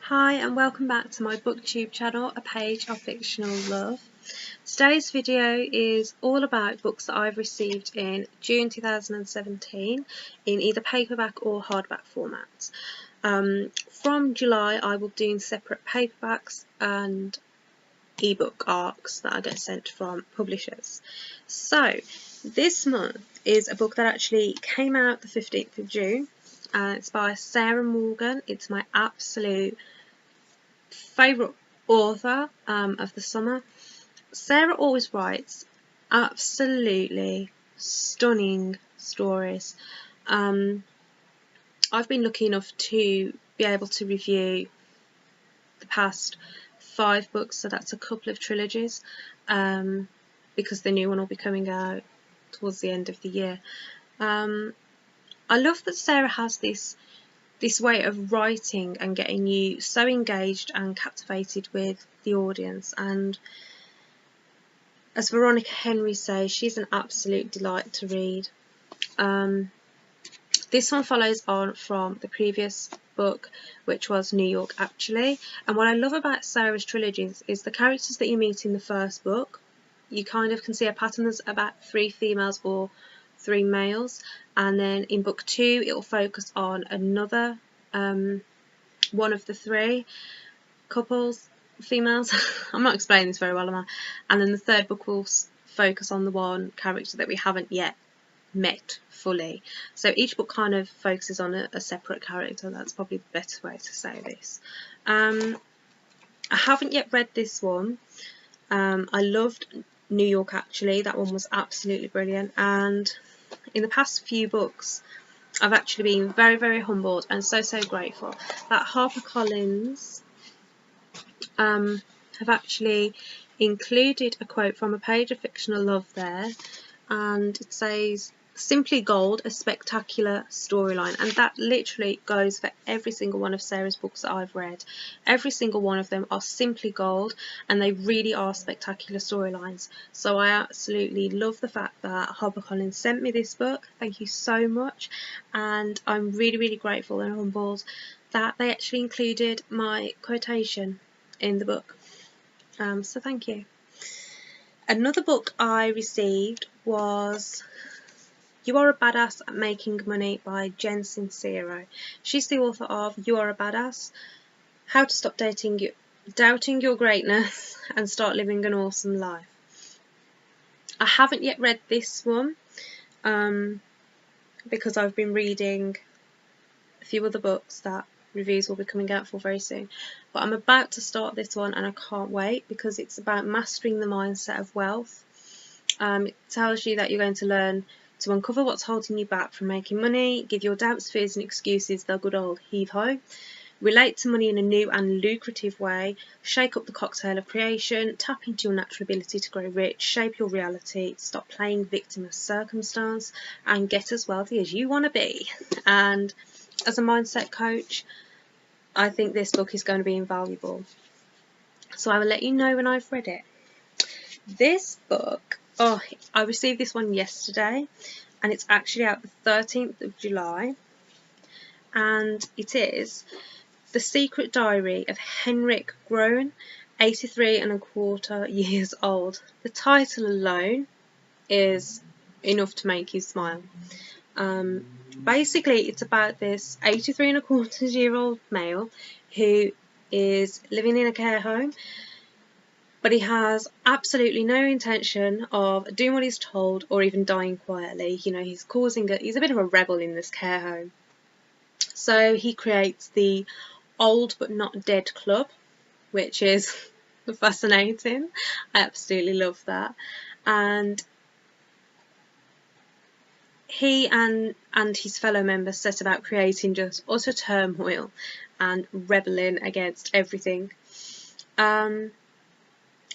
Hi and welcome back to my booktube channel, A Page of Fictional Love. Today's video is all about books that I've received in June 2017 in either paperback or hardback formats. From July I will be doing separate paperbacks and ebook arcs that I get sent from publishers. So this month is a book that actually came out the 15th of June. It's by Sarah Morgan. It's my absolute favourite author of the summer. Sarah always writes absolutely stunning stories. I've been lucky enough to be able to review the past 5 books, so that's a couple of trilogies, because the new one will be coming out towards the end of the year. I love that Sarah has this way of writing and getting you so engaged and captivated with the audience, and as Veronica Henry says, she's an absolute delight to read. This one follows on from the previous book, which was New York Actually, and what I love about Sarah's trilogies is the characters that you meet in the first book, you kind of can see a pattern. There's about 3 females or 3 males, and then in book 2 it will focus on another one of the 3 couples, females. I'm not explaining this very well, am I? And then the third book will focus on the one character that we haven't yet met fully. So each book kind of focuses on a separate character. That's probably the better way to say this. I haven't yet read this one. I loved New York Actually. That one was absolutely brilliant, and in the past few books I've actually been very, very humbled and so grateful that HarperCollins have actually included a quote from A Page of Fictional Love there, and it says, "Simply gold, a spectacular storyline." And that literally goes for every single one of Sarah's books that I've read. Every single one of them are simply gold, and they really are spectacular storylines. So I absolutely love the fact that HarperCollins sent me this book. Thank you so much, and I'm really, really grateful and humbled that they actually included my quotation in the book. So thank you. Another book I received was You Are a Badass at Making Money by Jen Sincero. She's the author of You Are a Badass, How to Stop Doubting Your Greatness and Start Living an Awesome Life. I haven't yet read this one because I've been reading a few other books that reviews will be coming out for very soon, but I'm about to start this one and I can't wait because it's about mastering the mindset of wealth. It tells you that you're going to learn to uncover what's holding you back from making money, give your doubts, fears and excuses the good old heave-ho, relate to money in a new and lucrative way, shake up the cocktail of creation, tap into your natural ability to grow rich, shape your reality, stop playing victim of circumstance, and get as wealthy as you want to be. And as a mindset coach, I think this book is going to be invaluable. So I will let you know when I've read it. This book, I received this one yesterday, and it's actually out the 13th of July, and it is The Secret Diary of Henrik, grown 83¼ years old. The title alone is enough to make you smile. Basically it's about this 83¼ male who is living in a care home, but he has absolutely no intention of doing what he's told or even dying quietly. You know, he's a bit of a rebel in this care home. So he creates the Old But Not Dead Club, which is fascinating. I absolutely love that. And he and his fellow members set about creating just utter turmoil and rebelling against everything.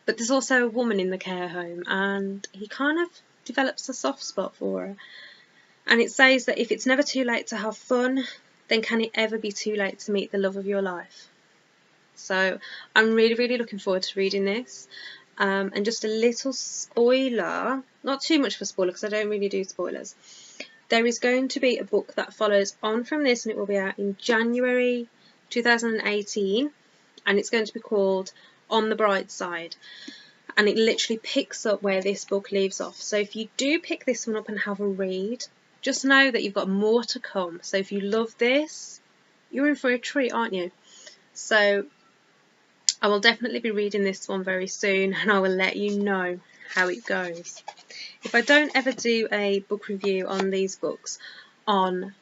But there's also a woman in the care home, and he kind of develops a soft spot for her. And it says that if it's never too late to have fun, then can it ever be too late to meet the love of your life? So I'm really, really looking forward to reading this. And just a little spoiler, not too much of a spoiler because I don't really do spoilers. There is going to be a book that follows on from this, and it will be out in January 2018, and it's going to be called On the Bright Side, and it literally picks up where this book leaves off. So if you do pick this one up and have a read, just know that you've got more to come. So if you love this, you're in for a treat, aren't you? So I will definitely be reading this one very soon, and I will let you know how it goes. If I don't ever do a book review on these books on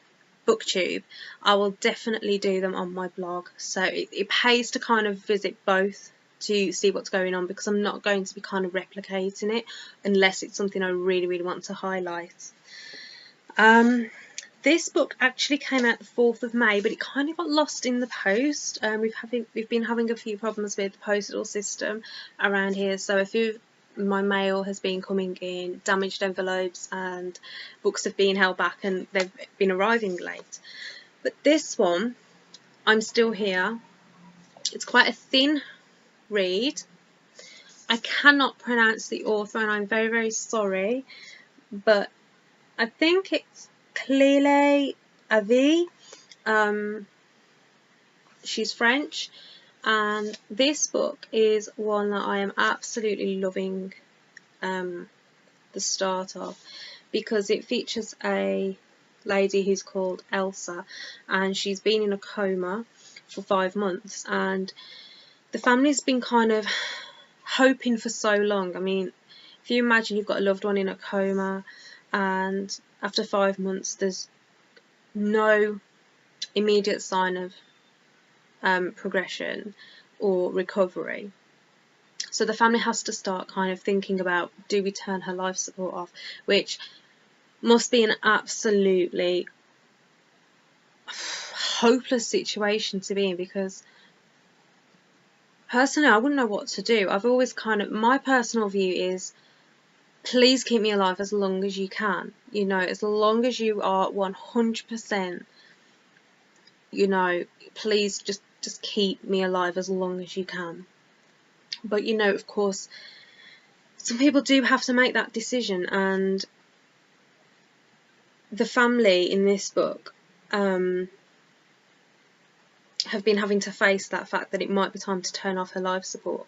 BookTube, I will definitely do them on my blog. So it pays to kind of visit both to see what's going on, because I'm not going to be kind of replicating it unless it's something I really, really want to highlight. This book actually came out the 4th of May, but it kind of got lost in the post. We've been having a few problems with the postal system around here, so a few of my mail has been coming in damaged envelopes, and books have been held back and they've been arriving late. But this one, I'm still here. It's quite a thin read. I cannot pronounce the author, and I'm very, very sorry, but I think it's Clélie Avi. She's French, and this book is one that I am absolutely loving the start of, because it features a lady who's called Elsa, and she's been in a coma for 5 months, and the family's been kind of hoping for so long. I mean, if you imagine you've got a loved one in a coma, and after 5 months there's no immediate sign of progression or recovery. So the family has to start kind of thinking about, do we turn her life support off, which must be an absolutely hopeless situation to be in, because personally I wouldn't know what to do. I've always kind of, my personal view is, please keep me alive as long as you can, you know, as long as you are 100%, you know, please just keep me alive as long as you can. But you know, of course, some people do have to make that decision, and the family in this book have been having to face that fact that it might be time to turn off her life support.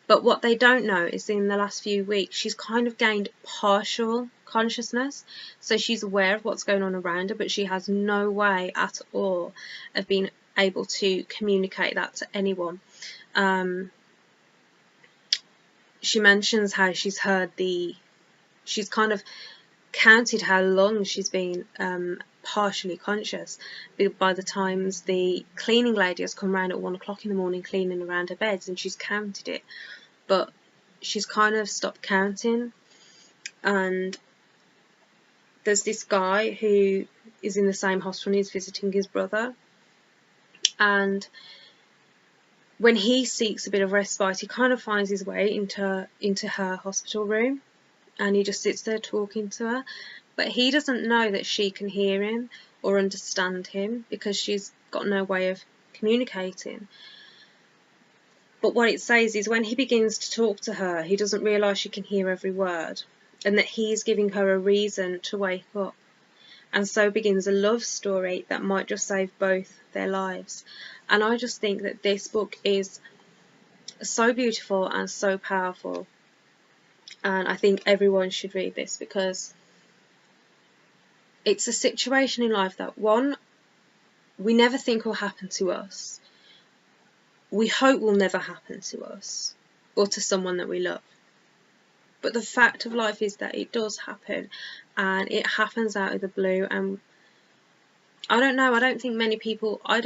But what they don't know is, in the last few weeks, she's kind of gained partial consciousness, so she's aware of what's going on around her, but she has no way at all of being able to communicate that to anyone. She mentions how she's kind of counted how long she's been partially conscious by the times the cleaning lady has come round at 1 o'clock in the morning cleaning around her beds, and she's counted it, but she's kind of stopped counting. And there's this guy who is in the same hospital, and he's visiting his brother, and when he seeks a bit of respite, he kind of finds his way into her hospital room, and he just sits there talking to her, but he doesn't know that she can hear him or understand him, because she's got no way of communicating. But what it says is, when he begins to talk to her, he doesn't realise she can hear every word, and that he's giving her a reason to wake up. And so begins a love story that might just save both their lives. And I just think that this book is so beautiful and so powerful, and I think everyone should read this, because it's a situation in life that, one, we never think will happen to us, we hope will never happen to us or to someone that we love, but the fact of life is that it does happen, and it happens out of the blue. And I don't know, I don't think many people, I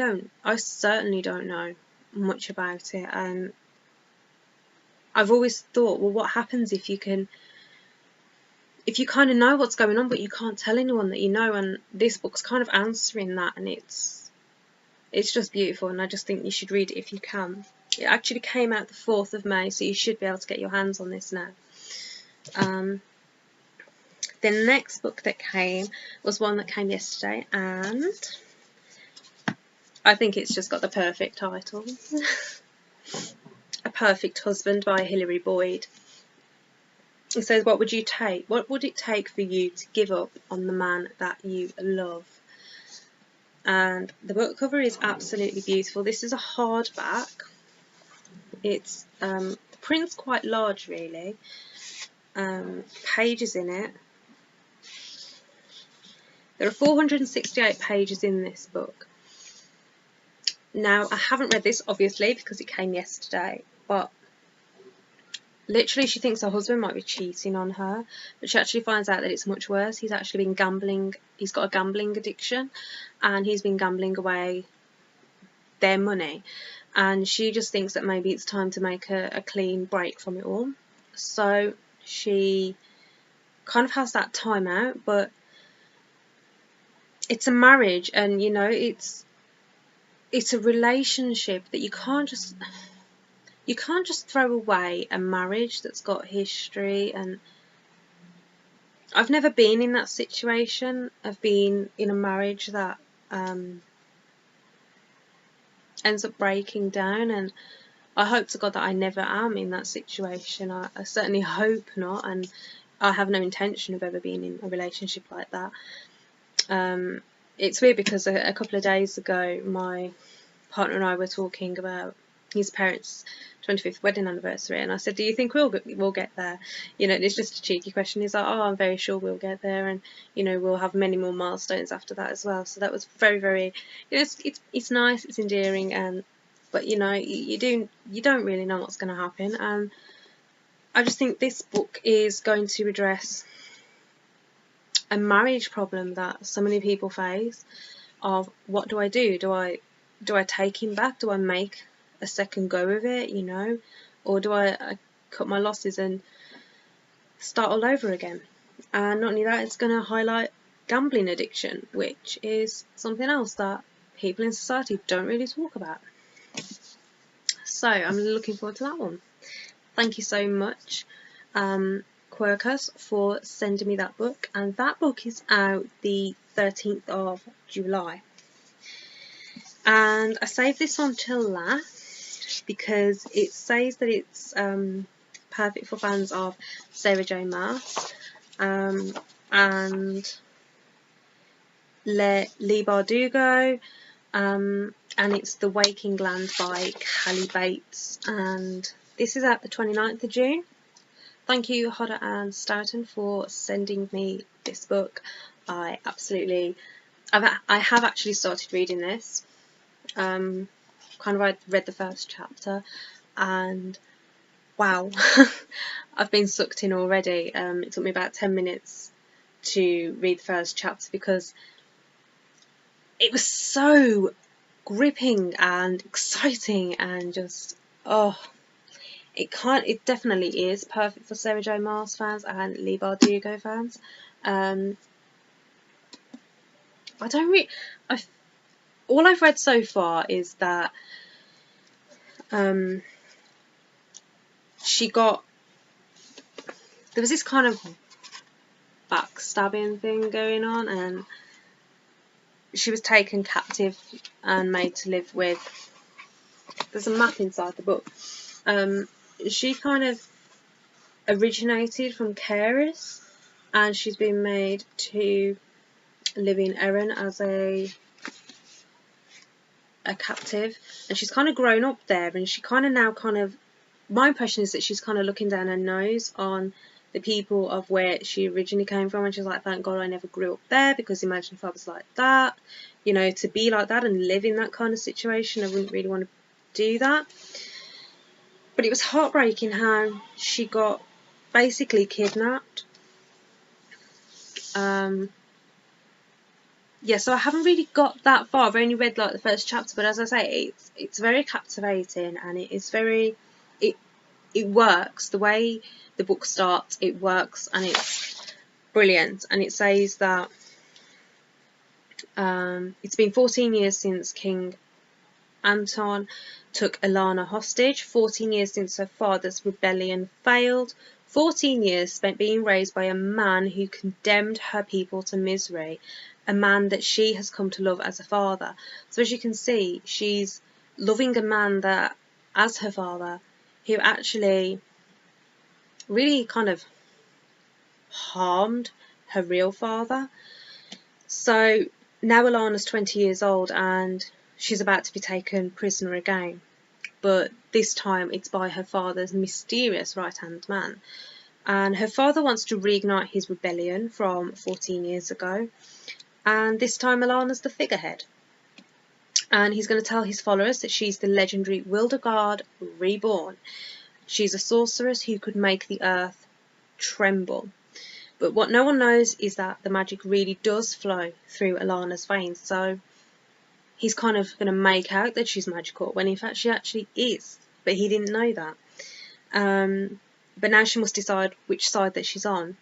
certainly don't know much about it, and I've always thought, well, what happens if you kind of know what's going on, but you can't tell anyone that you know? And this book's kind of answering that, and it's just beautiful, and I just think you should read it if you can. It actually came out the 4th of May, so you should be able to get your hands on this now. The next book that came was one that came yesterday, and I think it's just got the perfect title. A Perfect Husband by Hilary Boyd. It says, what would you take? What would it take for you to give up on the man that you love? and the book cover is absolutely beautiful. This is a hardback. It's the print's quite large, really. Pages in it. There are 468 pages in this book. Now, I haven't read this, obviously, because it came yesterday, but literally she thinks her husband might be cheating on her, but she actually finds out that it's much worse. He's actually been gambling. He's got a gambling addiction, and he's been gambling away their money, and she just thinks that maybe it's time to make a clean break from it all. So she kind of has that time out, but it's a marriage, and you know, it's a relationship that you can't just throw away. A marriage that's got history, and I've never been in that situation of being in a marriage that ends up breaking down, and I hope to God that I never am in that situation. I certainly hope not, and I have no intention of ever being in a relationship like that. It's weird because a couple of days ago my partner and I were talking about his parents' 25th wedding anniversary, and I said, do you think we'll get there? You know, it's just a cheeky question. He's like, oh, I'm very sure we'll get there, and you know, we'll have many more milestones after that as well. So that was very, very, you know, it's nice, it's endearing, and but you know, you don't really know what's going to happen, and I just think this book is going to address a marriage problem that so many people face. Of what do I do? Do I take him back? Do I make a second go of it, you know, or do I cut my losses and start all over again? And not only that, it's going to highlight gambling addiction, which is something else that people in society don't really talk about. So I'm looking forward to that one. Thank you so much, Quirkus, for sending me that book, and that book is out the 13th of July. And I saved this one till last because it says that it's perfect for fans of Sarah J Maas and Leigh Bardugo, and it's The Waking Land by Callie Bates, and this is out the 29th of June. Thank you, Hodder and Stoughton, for sending me this book. I have actually started reading this. Kind of read the first chapter, and wow, I've been sucked in already. It took me about 10 minutes to read the first chapter because it was so gripping and exciting, and just it definitely is perfect for Sarah J Maas fans and Leigh Bardugo fans. All I've read so far is that there was this kind of backstabbing thing going on, and she was taken captive and made to live with. There's a map inside the book. She kind of originated from carers, and she's been made to live in Erin as a captive, and she's kind of grown up there, and she kind of now my impression is that she's kind of looking down her nose on the people of where she originally came from, and she's like, thank God I never grew up there, because imagine if I was like that, you know, to be like that and live in that kind of situation. I wouldn't really want to do that. But it was heartbreaking how she got basically kidnapped. Yeah, so I haven't really got that far. I've only read like the first chapter, but as I say, it's very captivating, and it is very, it works. The way the book starts, it works, and it's brilliant. And it says that it's been 14 years since King Anton took Alana hostage, 14 years since her father's rebellion failed, 14 years spent being raised by a man who condemned her people to misery, a man that she has come to love as a father. So as you can see, she's loving a man that, as her father, who actually really kind of harmed her real father. So now Alana's 20 years old and she's about to be taken prisoner again, but this time it's by her father's mysterious right-hand man. And her father wants to reignite his rebellion from 14 years ago, and this time Alana's the figurehead. And he's going to tell his followers that she's the legendary Wildegard reborn. She's a sorceress who could make the earth tremble. But what no one knows is that the magic really does flow through Alana's veins, so he's kind of going to make out that she's magical when in fact she actually is, but he didn't know that. But now she must decide which side that she's on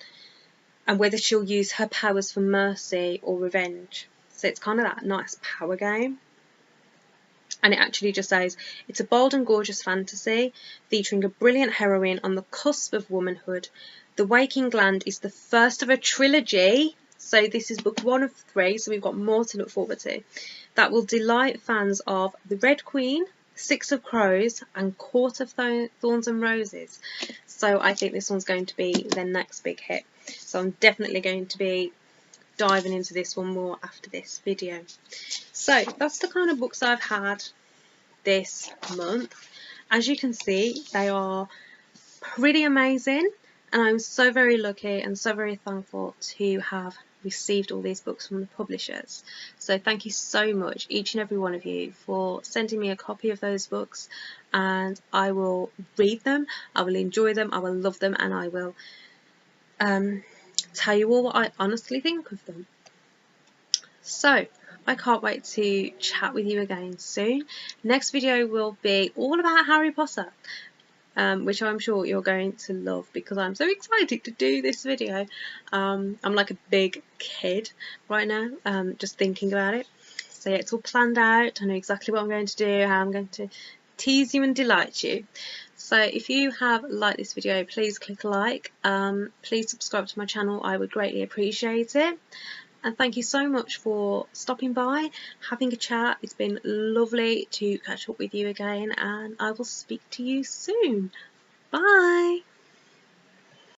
and whether she'll use her powers for mercy or revenge. So it's kind of that nice power game. And it actually just says, it's a bold and gorgeous fantasy featuring a brilliant heroine on the cusp of womanhood. The Waking Land is the first of a trilogy, so this is book 1 of 3, so we've got more to look forward to, that will delight fans of The Red Queen, 6 of Crows and Court of Thorns and Roses. So I think this one's going to be their next big hit. So I'm definitely going to be diving into this one more after this video. So that's the kind of books I've had this month. As you can see, they are pretty amazing, and I'm so very lucky and so very thankful to have received all these books from the publishers. So thank you so much, each and every one of you, for sending me a copy of those books, and I will read them, I will enjoy them, I will love them, and I will tell you all what I honestly think of them. So I can't wait to chat with you again soon. Next video will be all about Harry Potter, which I'm sure you're going to love because I'm so excited to do this video. I'm like a big kid right now, just thinking about it. So yeah, it's all planned out. I know exactly what I'm going to do, how I'm going to tease you and delight you. So if you have liked this video, please click like. Please subscribe to my channel, I would greatly appreciate it. And thank you so much for stopping by, having a chat. It's been lovely to catch up with you again, and I will speak to you soon. Bye!